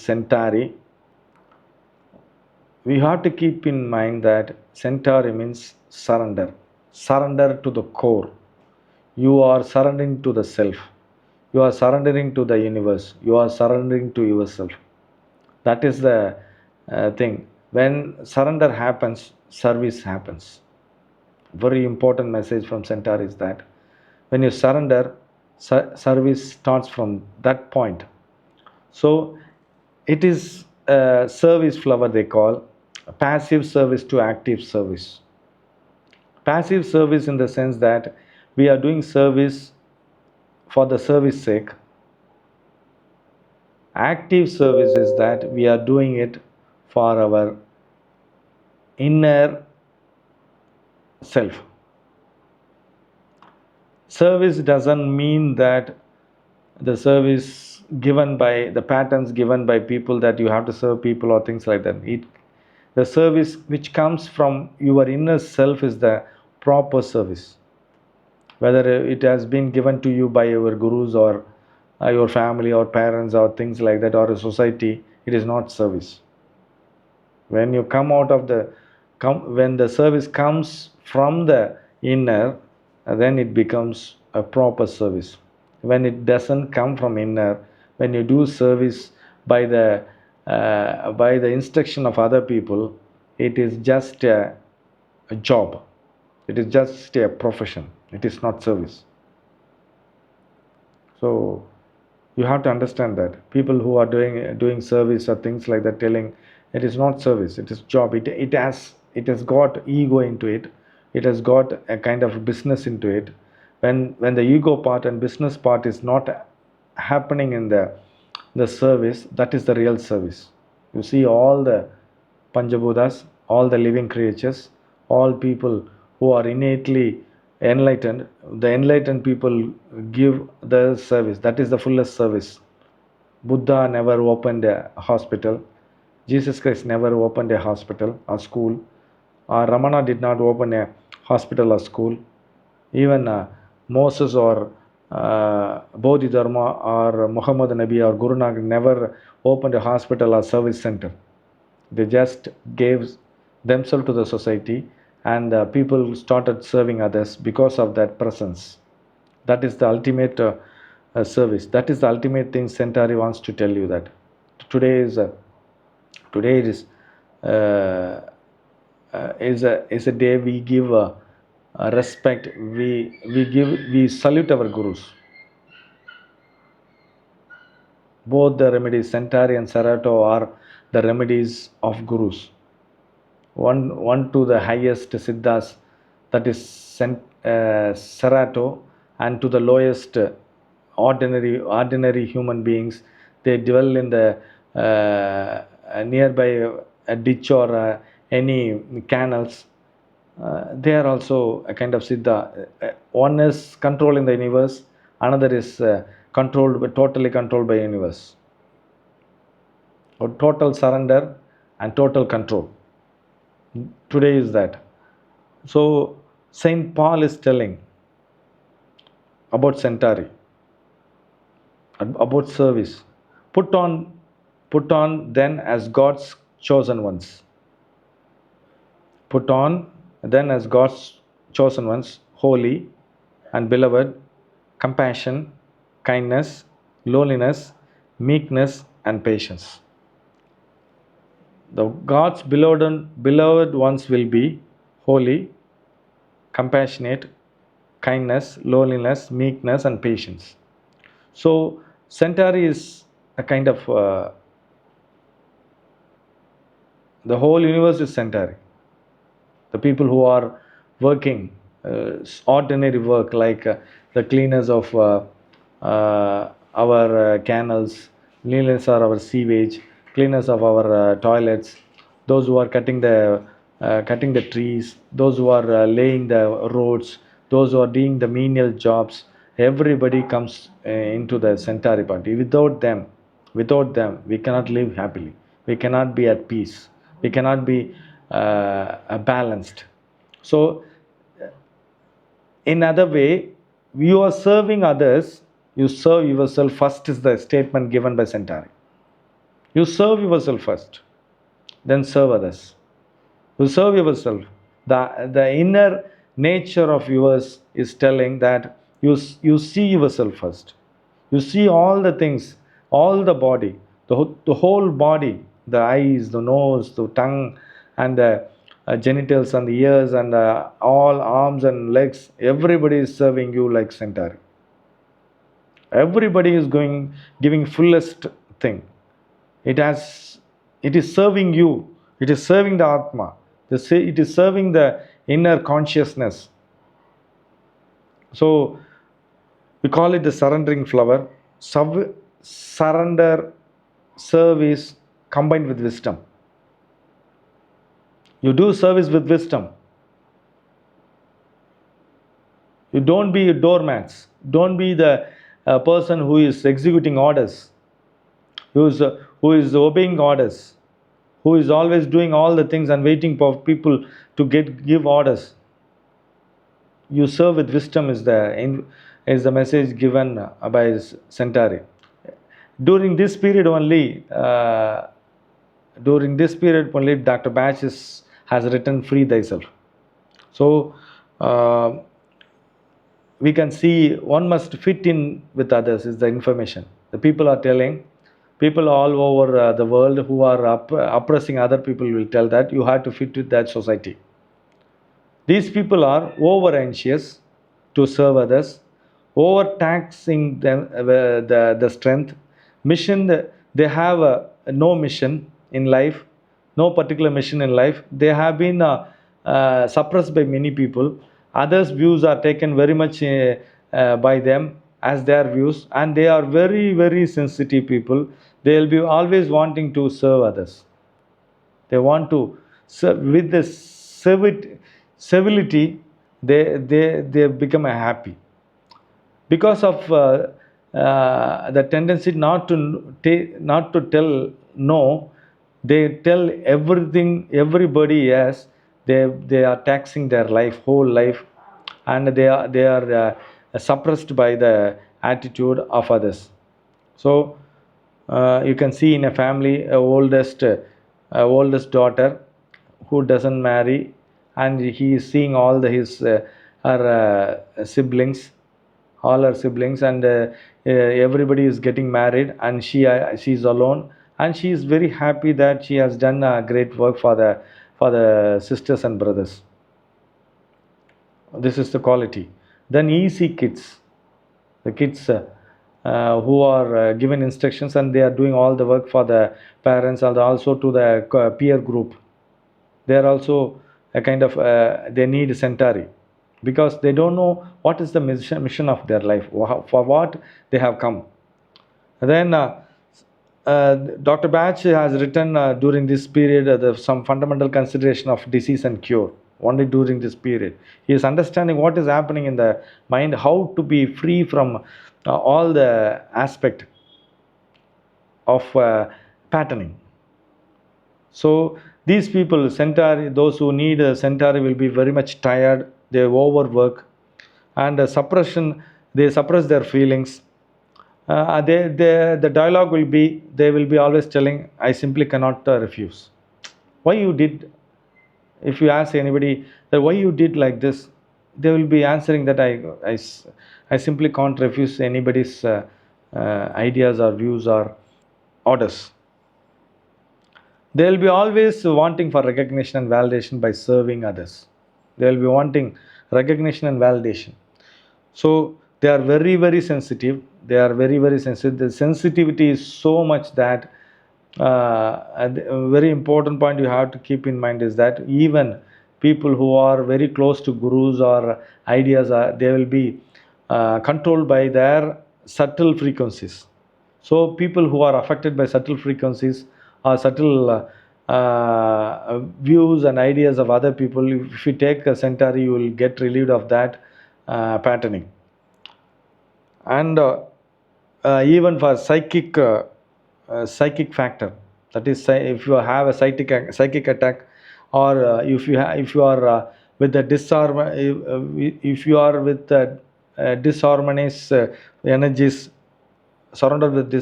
Centauri, we have to keep in mind that Centauri means surrender. Surrender to the core. You are surrendering to the self. You are surrendering to the universe. You are surrendering to yourself. That is the thing. When surrender happens, service happens. Very important message from Centaur is that when you surrender, service starts from that point. So it is a service flower they call passive service to active service. Passive service in the sense that we are doing service for the service sake. Active service is that we are doing it for our inner self. Service doesn't mean that the service given by the patterns given by people that you have to serve people or things like that. The service which comes from your inner self is the proper service. Whether it has been given to you by your gurus or your family or parents or things like that or a society, it is not service. When you come out of the when the service comes from the inner, then it becomes a proper service. When it doesn't come from inner, when you do service by the instruction of other people, it is just a job. It is just a profession. It is not service. So you have to understand that people who are doing service or things like that, telling it is not service, it is job. It has got ego into it. It has got a kind of business into it. When the ego part and business part is not happening in the service, that is the real service. You see all the Panchabuddhas, all the living creatures, all people who are innately enlightened, the enlightened people give the service. That is the fullest service. Buddha never opened a hospital. Jesus Christ never opened a hospital or school. Ramana did not open a hospital or school. Even Moses or Bodhidharma or Muhammad Nabi or Guru Nanak never opened a hospital or service center. They just gave themselves to the society, and people started serving others because of that presence. That is the ultimate service. That is the ultimate thing Centauri wants to tell you, that today is today is a day we give respect. We salute our gurus. Both the remedies, Centauri and Serato, are the remedies of gurus. One to the highest siddhas, that is Serato, and to the lowest ordinary human beings. They dwell in the nearby a ditch or any canals. They are also a kind of siddha. One is controlling the universe, another is totally controlled by universe. Or total surrender and total control. Today is that. So Saint Paul is telling about Centauri, about service. Put on, put on then as God's chosen ones. Put on then as God's chosen ones, holy and beloved, compassion, kindness, lowliness, meekness, and patience. The God's beloved ones will be holy, compassionate, kindness, lowliness, meekness, and patience. So Centauri is a kind of the whole universe is Centauri. The people who are working ordinary work, like the cleaners of our canals, cleaners of our sewage, cleaners of our toilets, those who are cutting the trees, those who are laying the roads, those who are doing the menial jobs, everybody comes into the Centauri party. Without them we cannot live happily, we cannot be at peace, we cannot be balanced. So in other way, you are serving others, you serve yourself first, is the statement given by Centauri. You serve yourself first, then serve others. You serve yourself. The inner nature of yours is telling that you see yourself first. You see all the things, all the body, the whole body, the eyes, the nose, the tongue, and the genitals and the ears and all arms and legs. Everybody is serving you like Centauri. Everybody is going giving fullest thing. It has, it is serving you, it is serving the atma, it is serving the inner consciousness. So we call it the surrendering flower. Surrender, service combined with wisdom. You do service with wisdom. You don't be doormats. Don't be the person who is executing orders, who is obeying orders, who is always doing all the things and waiting for people to give orders. You serve with wisdom is the message given by Centauri. During this period only, Dr. Batch has written "Free Thyself." So we can see one must fit in with others is the information. The people are telling, people all over the world who are oppressing other people will tell that you have to fit with that society. These people are over anxious to serve others, overtaxing them, the strength. Mission, they have no mission in life, no particular mission in life. They have been suppressed by many people. Others' views are taken very much by them as their views, and they are very, very sensitive people. They will be always wanting to serve others. They want to serve with the civility. They become happy because of the tendency not to tell no. They tell everything, everybody. Yes, they are taxing their life, whole life, and they are suppressed by the attitude of others. So you can see in a family, oldest daughter who doesn't marry, and he is seeing all her siblings, all her siblings, and everybody is getting married, and she is alone, and she is very happy that she has done great work for the sisters and brothers. This is the quality. Then easy kids, the kids who are given instructions and they are doing all the work for the parents and also to the peer group. They are also a kind of they need Centauri because they don't know what is the mission of their life, for what they have come. Then Dr. Batch has written during this period some fundamental consideration of disease and cure. Only during this period, he is understanding what is happening in the mind, how to be free from all the aspect of patterning. So these people, Centauri, those who need a Centauri will be very much tired. They overwork, and suppression. They suppress their feelings. The dialogue will be, they will be always telling, I simply cannot refuse. Why you did? If you ask anybody that why you did like this, they will be answering that I simply can't refuse anybody's ideas or views or orders. They will be always wanting for recognition and validation by serving others. They will be wanting recognition and validation. So they are very, very sensitive. They are very, very sensitive. The sensitivity is so much that a very important point you have to keep in mind is that even people who are very close to gurus or ideas, they will be controlled by their subtle frequencies. So people who are affected by subtle frequencies or subtle views and ideas of other people, if you take a Centauri, you will get relieved of that patterning. And even for psychic factor, that is, if you have a psychic attack, or if you are with the if you are with disharmonious energies, surrounded with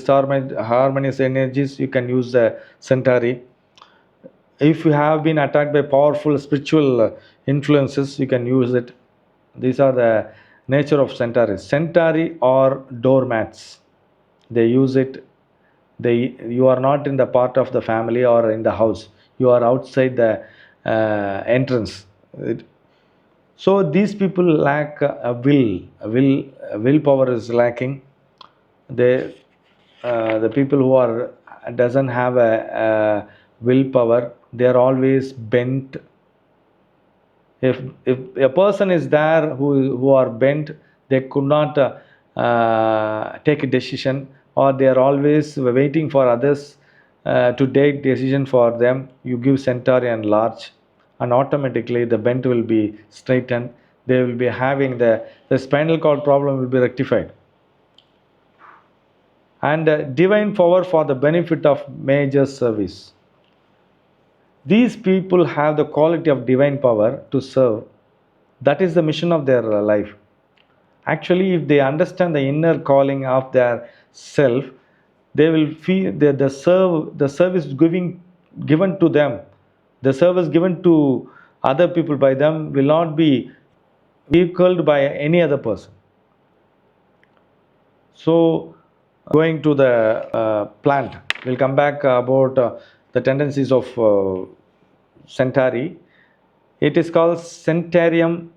harmonious energies, you can use the Centauri. If you have been attacked by powerful spiritual influences, you can use it. These are the nature of Centauri. Centauri or doormats. They use it. You are not in the part of the family or in the house. You are outside the entrance. So these people lack a will. Willpower is lacking. They the people who are doesn't have a willpower, they are always bent. If a person is there who are bent, they could not take a decision, or they are always waiting for others to take decision for them. You give Centauri and large, and automatically the bent will be straightened. They will be having the spinal cord problem will be rectified. And divine power for the benefit of major service. These people have the quality of divine power to serve. That is the mission of their life. Actually, if they understand the inner calling of their self, they will feel that the service given to them, the service given to other people by them will not be equaled by any other person. So, going to the plant, we'll come back about the tendencies of Centauri. It is called Centarium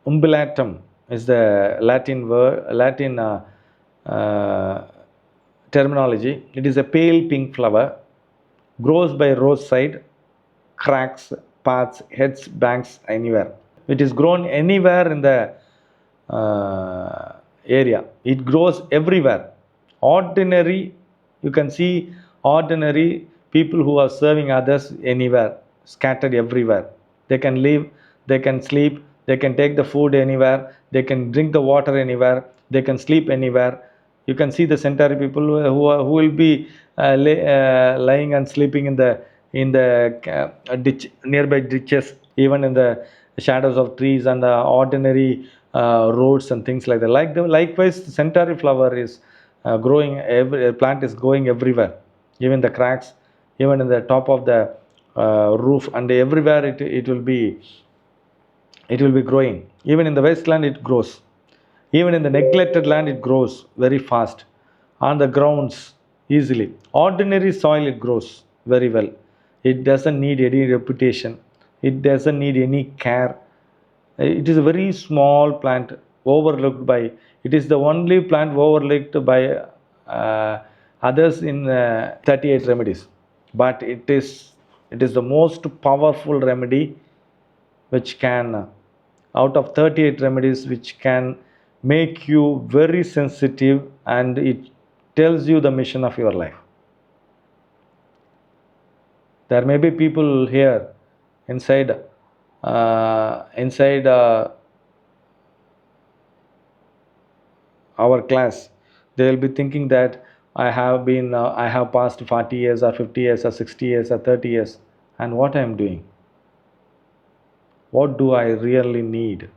umbellatum, is the Latin word, Latin uh, terminology. It is a pale pink flower, grows by roadside, cracks, paths, heads, banks, anywhere. It is grown anywhere in the area. It grows everywhere. Ordinary, you can see ordinary people who are serving others anywhere, scattered everywhere. They can live, they can sleep, they can take the food anywhere, they can drink the water anywhere, they can sleep anywhere. You can see the Centauri people who will be lying and sleeping in the ditch, nearby ditches, even in the shadows of trees and ordinary roads and things like that. Likewise, the Centauri flower is growing. Every plant is growing everywhere, even the cracks, even in the top of the roof, and everywhere it will be growing. Even in the wasteland, it grows. Even in the neglected land, it grows very fast. On the grounds, easily. Ordinary soil, it grows very well. It doesn't need any reputation. It doesn't need any care. It is a very small plant, overlooked by. It is the only plant overlooked by others in 38 remedies. But it is the most powerful remedy which can, out of 38 remedies, which can make you very sensitive, and it tells you the mission of your life. There may be people here inside our class. They will be thinking that I have passed 40 years or 50 years or 60 years or 30 years, and what I am doing, what do I really need?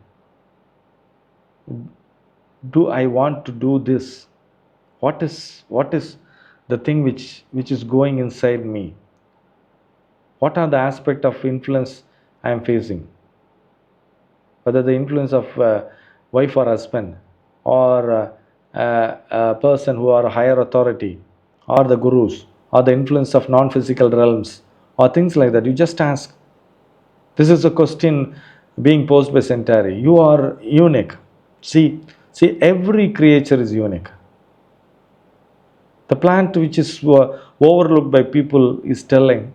Do I want to do this? What is the thing which is going inside me? What are the aspect of influence I am facing? Whether the influence of wife or husband, or a person who are a higher authority, or the gurus, or the influence of non-physical realms, or things like that. You just ask. This is a question being posed by Centauri. You are unique. See, every creature is unique. The plant which is overlooked by people is telling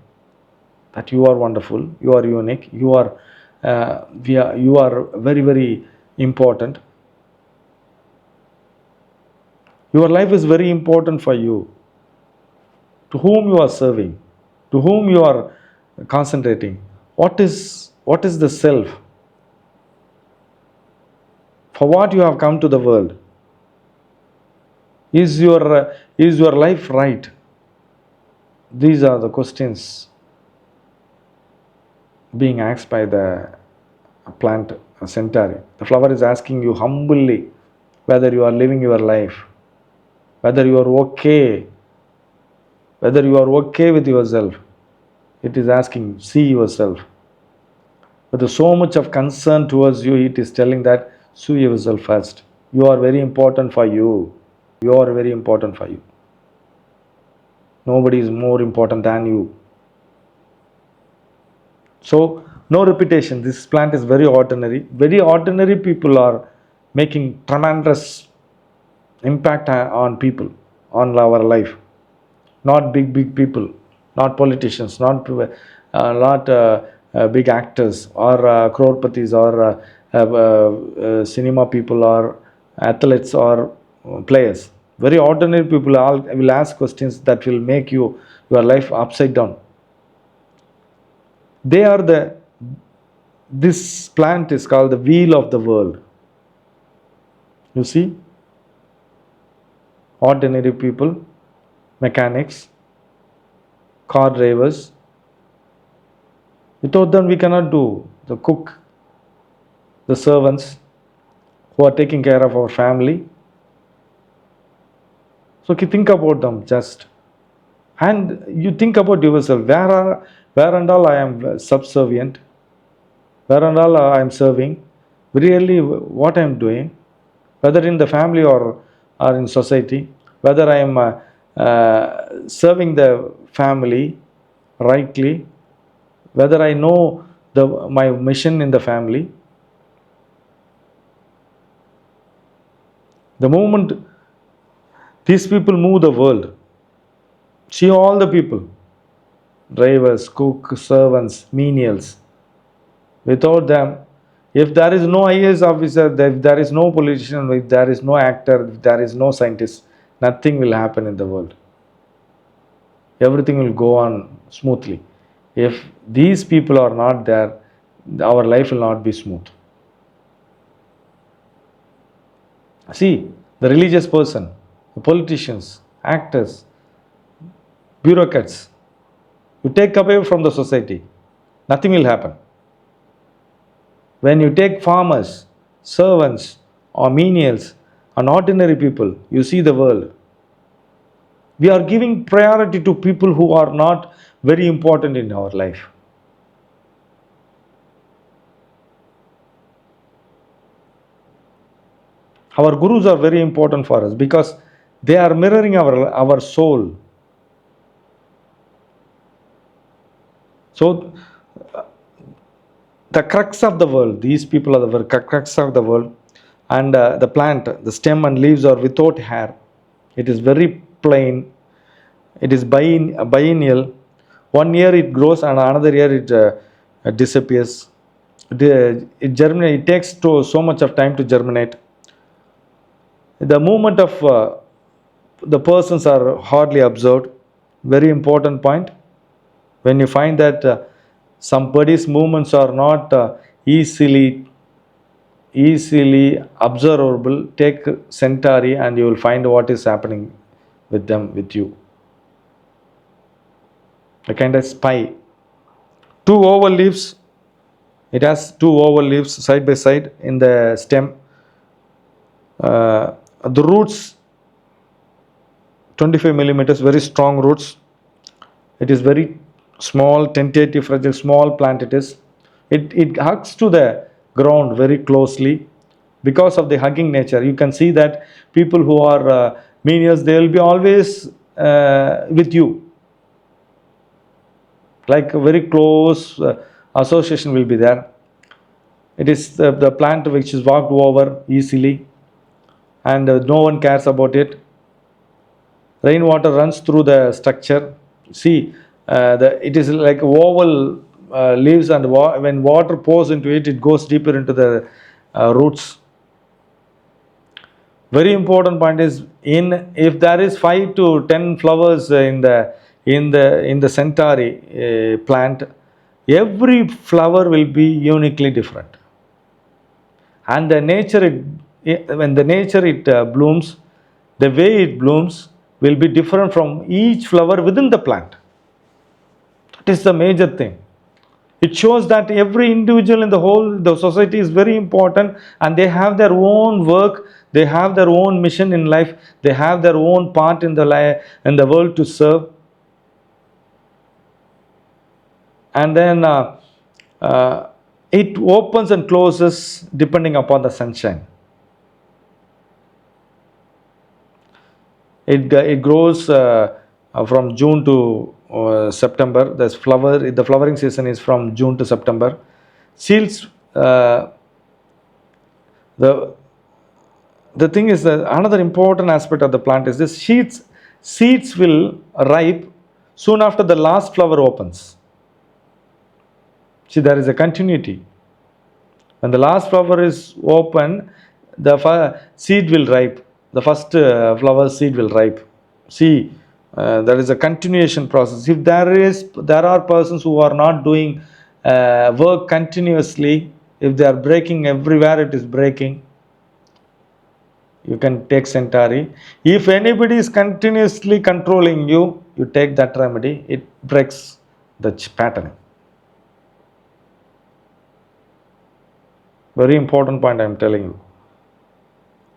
that you are wonderful, you are unique, you are very, very important. Your life is very important for you. To whom you are serving, to whom you are concentrating. What is the self? For what you have come to the world? Is your life right? These are the questions being asked by the plant Centauri. The flower is asking you humbly whether you are living your life. whether you are okay, whether you are okay with yourself. It is asking, see yourself. With so much of concern towards you, it is telling that see yourself first. You are very important for you. You are very important for you. Nobody is more important than you. So, no reputation. This plant is very ordinary. Very ordinary people are making tremendous impact on people, on our life. Not big people, not politicians, not big actors or crorpatis or cinema people or athletes or players. Very ordinary people all will ask questions that will make your life upside down. They are the this plant is called the wheel of the world. You see, ordinary people, mechanics, car drivers. Without them, we cannot do. The cook, the servants who are taking care of our family. So think about them just, and you think about yourself. Where and all I am subservient, where and all I am serving. Really, what I am doing, whether in the family or in society, whether I am serving the family rightly, whether I know my mission in the family. The moment these people move the world, see all the people, drivers, cook, servants, menials. Without them, if there is no IAS officer, if there is no politician, if there is no actor, if there is no scientist, nothing will happen in the world. Everything will go on smoothly. If these people are not there, our life will not be smooth. See, the religious person, the politicians, actors, bureaucrats, you take away from the society, nothing will happen. When you take farmers, servants, or menials, and ordinary people, you see the world. We are giving priority to people who are not very important in our life. Our gurus are very important for us because they are mirroring our soul. So, the crux of the world, these people are the crux of the world, and the plant, the stem and leaves are without hair. It is very plain. It is biennial. 1 year it grows and another year it disappears. It takes so much of time to germinate. The movement of the persons are hardly observed. Very important point. When you find that somebody's movements are not easily observable, take Centauri and you will find what is happening with them, with you. A kind of spy. Two oval leaves. It has two oval leaves side by side in the stem. The roots 25 millimeters, very strong roots. It is very small, tentative, fragile, small plant it is. It hugs to the ground very closely because of the hugging nature. You can see that people who are menials, they will be always with you. Like a very close association will be there. It is the plant which is walked over easily and no one cares about it. Rainwater runs through the structure. See, it is like oval leaves, and when water pours into it, it goes deeper into the roots. Very important point is, if there is 5 to 10 flowers in the Centauri plant, every flower will be uniquely different, and when the nature it blooms, the way it blooms will be different from each flower within the plant. That is the major thing. It shows that every individual in the society is very important, and they have their own work, they have their own mission in life, they have their own part in the world to serve. And then uh, it opens and closes depending upon the sunshine. It grows from June to September. The flowering season is from June to September. Seeds, the the thing is that another important aspect of the plant is this: seeds will ripe soon after the last flower opens. See, there is a continuity. When the last flower is open, the seed will ripe. The first flower seed will ripe. See, there is a continuation process. If there are persons who are not doing work continuously, if they are breaking everywhere, it is breaking. You can take Centauri. If anybody is continuously controlling you, you take that remedy. It breaks the pattern. Very important point I am telling you.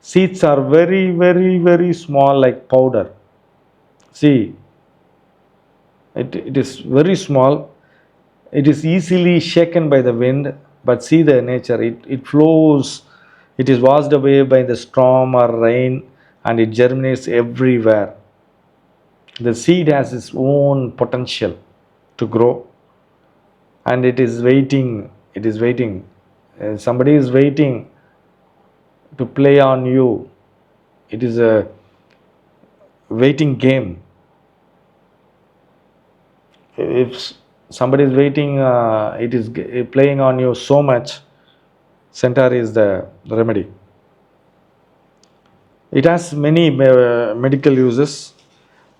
Seeds are very, very, very small, like powder. See, it is very small. It is easily shaken by the wind, but see the nature. It flows. It is washed away by the storm or rain, and it germinates everywhere. The seed has its own potential to grow, and it is waiting. Somebody is waiting to play on you. It is a waiting game. If somebody is waiting, it is playing on you so much. Centauri is the remedy. It has many medical uses.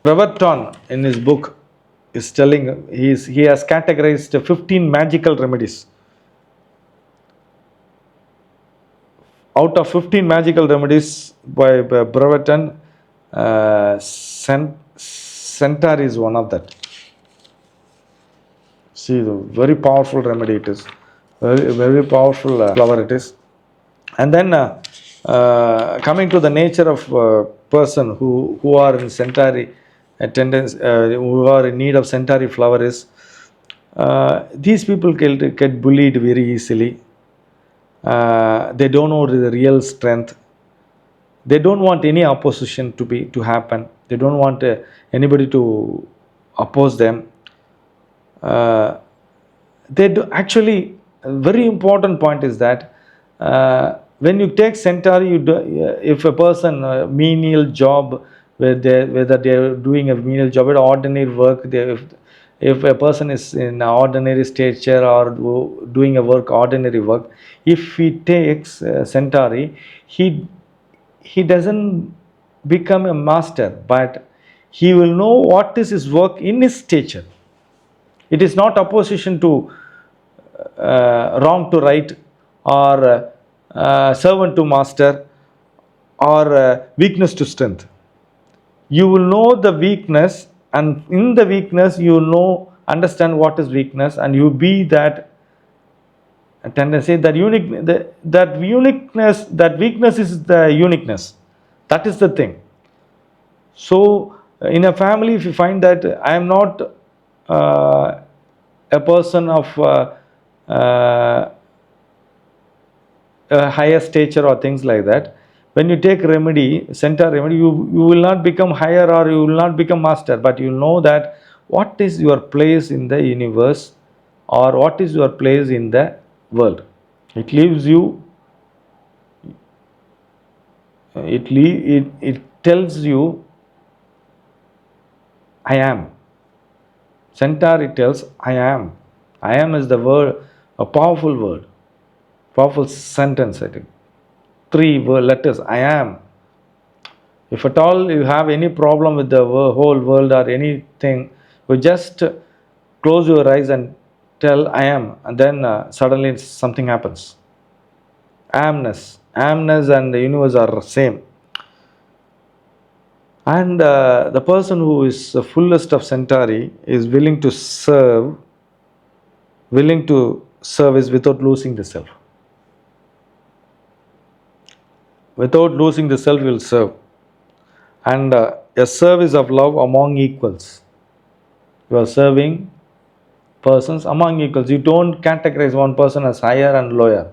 Brewerton in his book is telling, he has categorized 15 magical remedies. Out of 15 magical remedies by Brewerton, Centauri is one of that. See, the very powerful remedy it is. Very, very powerful flower it is. And then coming to the nature of person who are in Centauri who are in need of Centauri flower is, these people get bullied very easily. They don't know the real strength. They don't want any opposition to happen. They don't want anybody to oppose them. Uh, they do actually. A very important point is that when you take Centauri, if a person menial job, whether they are doing a menial job at ordinary work, if a person is in ordinary stature or doing a ordinary work, if he takes Centauri, he doesn't become a master, but he will know what is his work in his stature. It is not opposition to wrong to right, or servant to master, or weakness to strength. You will know the weakness, and in the weakness you know, understand what is weakness, and you be that tendency, that uniqueness, that weakness is the uniqueness. That is the thing. So in a family, if you find that I am not a person of a higher stature or things like that, when you take remedy, Centauri remedy, you will not become higher or you will not become master, but you know that what is your place in the universe, or what is your place in the world. It leaves you, it tells you, I am. Centauri tells, I am. I am is the word, a powerful word, powerful sentence, I think. 3 letters, I am. If at all you have any problem with the whole world or anything, you just close your eyes and tell I am, and then suddenly something happens. Amness and the universe are same. And the person who is the fullest of Centauri is willing to serve willing to service without losing the self. Without losing the self, you will serve. And a service of love among equals. You are serving persons among equals. You don't categorize one person as higher and lower.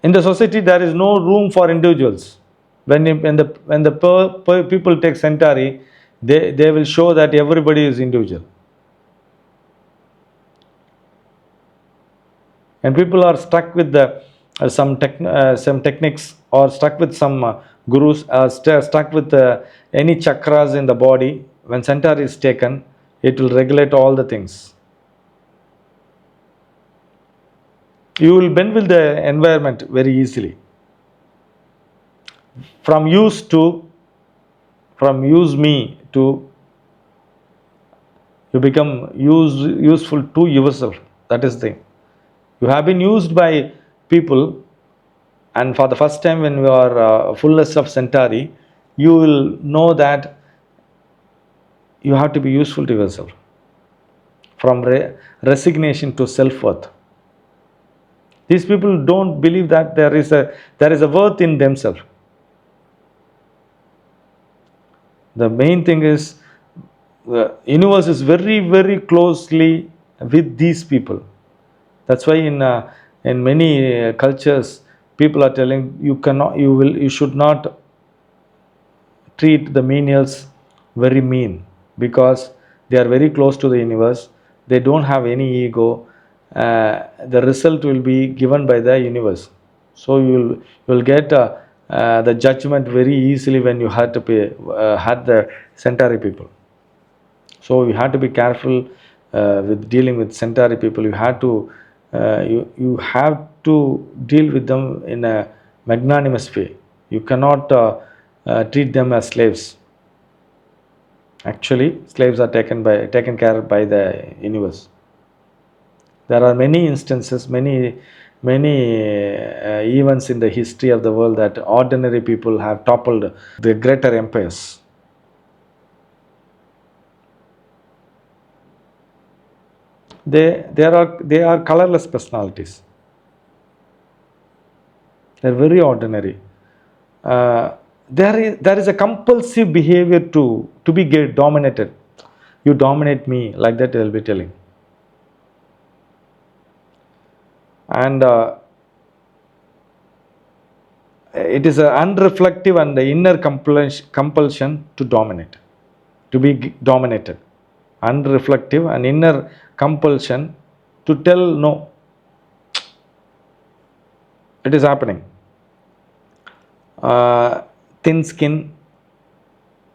In the society, there is no room for individuals. When the people take Centauri, they will show that everybody is individual. And people are stuck with the some techniques, or stuck with some gurus, stuck with any chakras in the body. When Centauri is taken, it will regulate all the things. You will bend with the environment very easily. From use to from use me to you become useful to yourself. That is the thing. You have been used by people, and for the first time when you are fullness of Centauri, you will know that you have to be useful to yourself. From resignation to self-worth. These people don't believe that there is a worth in themselves. The main thing is the universe is very, very closely with these people. That's why in many cultures, people are telling you should not treat the menials very mean, because they are very close to the universe. They don't have any ego. The result will be given by the universe. So you will get the judgment very easily when you had to pay had the Centauri people. So you have to be careful with dealing with Centauri people. You have to deal with them in a magnanimous way. You cannot treat them as slaves. Actually, slaves are taken care of by the universe. There are many instances, many events in the history of the world that ordinary people have toppled the greater empires. They are colorless personalities. They're very ordinary. There is a compulsive behavior to be dominated. You dominate me, like that they'll be telling. And it is an unreflective and the inner compulsion to dominate, to be dominated. Unreflective and inner compulsion to tell no. It is happening. Thin skin.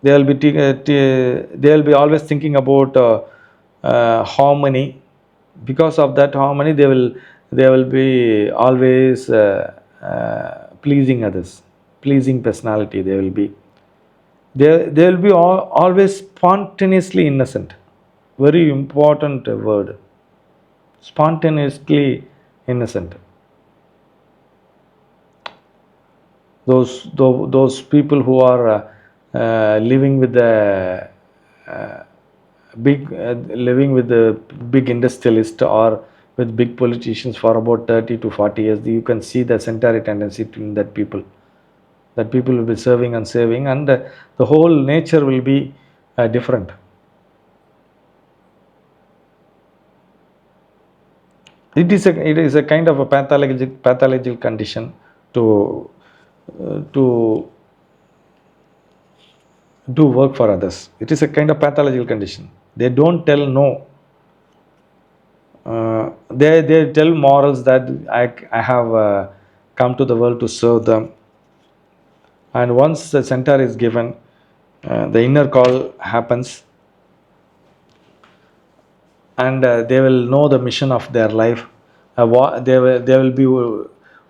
They will be always thinking about harmony. Because of that harmony, they will be always pleasing others, pleasing personality. They will be always spontaneously innocent. Very important word. Spontaneously innocent. Those people who are living with the big industrialist, or with big politicians for about 30 to 40 years, you can see the Centauri tendency in that people. That people will be serving and saving, and the whole nature will be different. It is a kind of a pathological condition to do work for others. It is a kind of pathological condition. They don't tell no. They tell morals that I have come to the world to serve them. And once the Centaur is given, the inner call happens, and they will know the mission of their life. They will be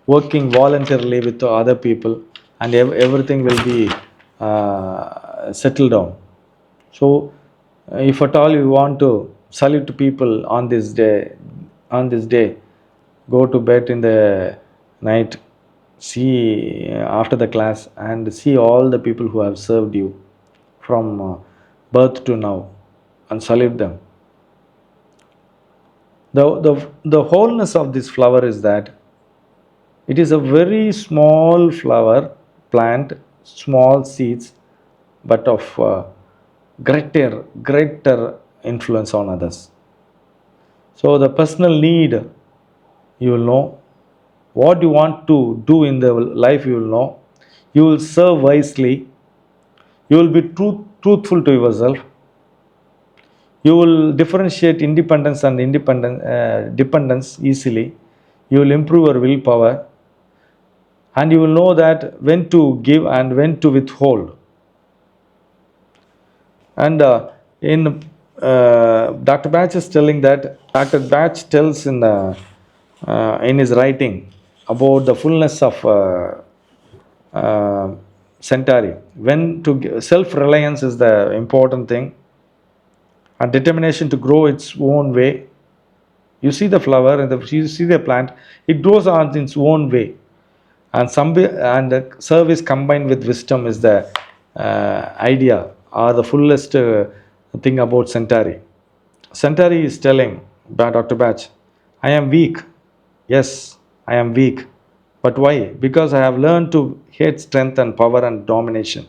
working voluntarily with other people, and everything will be settled down. So, if at all you want to salute people on this day, go to bed in the night, see after the class, and see all the people who have served you from birth to now. and salute them. The wholeness of this flower is that it is a very small flower plant, small seeds, but of greater influence on others. So the personal need, you will know. What you want to do in the life, you will know. You will serve wisely. You will be truthful to yourself. You will differentiate independence and dependence easily. You will improve your willpower, and you will know that when to give and when to withhold. And in Dr. Batch is telling that Dr. Batch tells in his writing about the fullness of uh, Centauri. When to self-reliance is the important thing, and determination to grow its own way. You see the flower and you see the plant; it grows on its own way. And the service combined with wisdom is the idea or the fullest thing about Centauri. Centauri is telling by Dr. Batch, I am weak. Yes, I am weak. But why? Because I have learned to hate strength and power and domination.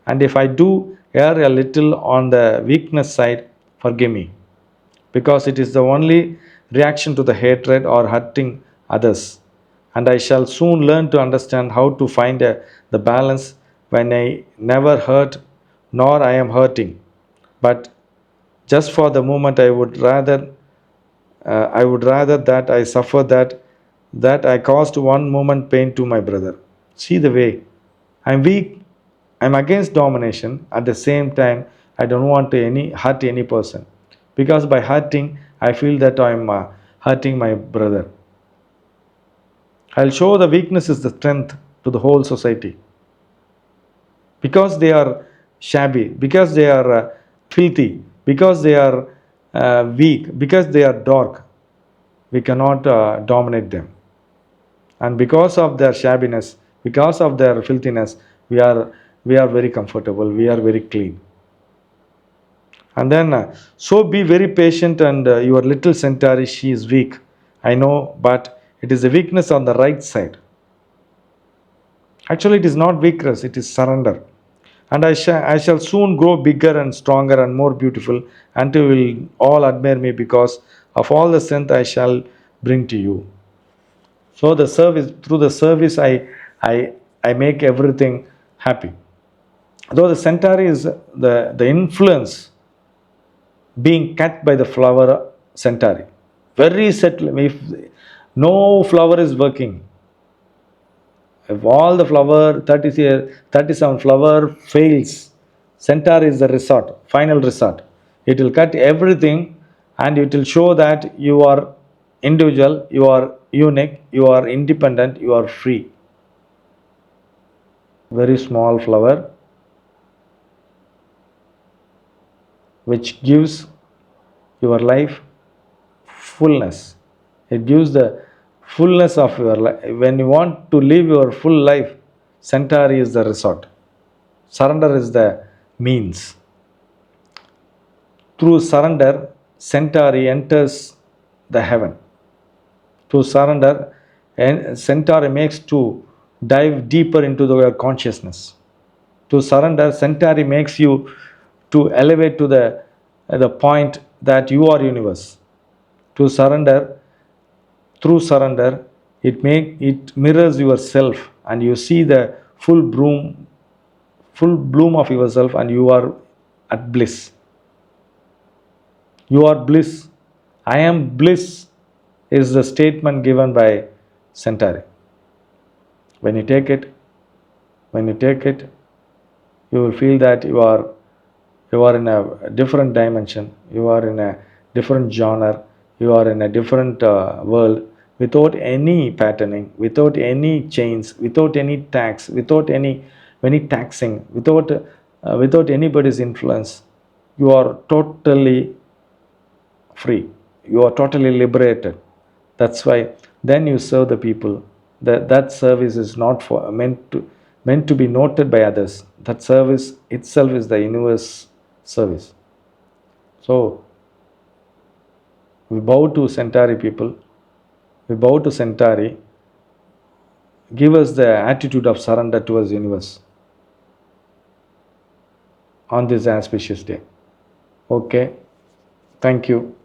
And if I do err a little on the weakness side, forgive me, because it is the only reaction to the hatred or hurting others. And I shall soon learn to understand how to find the balance when I never hurt nor I am hurting. But just for the moment, I would rather that I suffer that I caused one moment pain to my brother. See the way I'm weak. I'm against domination. At the same time, I don't want to hurt any person, because by hurting, I feel that I'm hurting my brother. I'll show the weakness is the strength to the whole society, because they are shabby, because they are filthy, because they are weak, because they are dark. We cannot dominate them, and because of their shabbiness, because of their filthiness, we are very comfortable, we are very clean. And then so be very patient, and your little Centauri, she is weak, I know, but it is a weakness on the right side. Actually, it is not weakness, it is surrender. And I shall soon grow bigger and stronger and more beautiful, and you will all admire me because of all the strength I shall bring to you. So the service, through the service, I, I make everything happy. Though the Centauri is the influence being cut by the flower Centauri. Very settled. If no flower is working, if all the flower 37 flower fails, Centaur is the resort, final resort. It will cut everything, and it will show that you are individual, you are unique, you are independent, you are free. Very small flower which gives your life fullness. It gives the fullness of your life. When you want to live your full life, Centauri is the resort. Surrender is the means. Through surrender, Centauri enters the heaven. Through surrender, and Centauri makes to dive deeper into your consciousness. To surrender, Centauri makes you to elevate to the point that you are universe. To surrender, through surrender, it mirrors yourself, and you see the full bloom of yourself, and you are at bliss. You are bliss. I am bliss is the statement given by Centauri. When you take it, when you take it, you will feel that you are in a different dimension, you are in a different genre, you are in a different world, without any patterning, without any chains, without any tax, without any taxing, without anybody's influence. You are totally free, you are totally liberated. That's why then you serve the people. That service is not for meant to be noted by others. That service itself is the universe service. So we bow to Centauri people. We bow to Centauri. Give us the attitude of surrender towards the universe on this auspicious day. Okay. Thank you.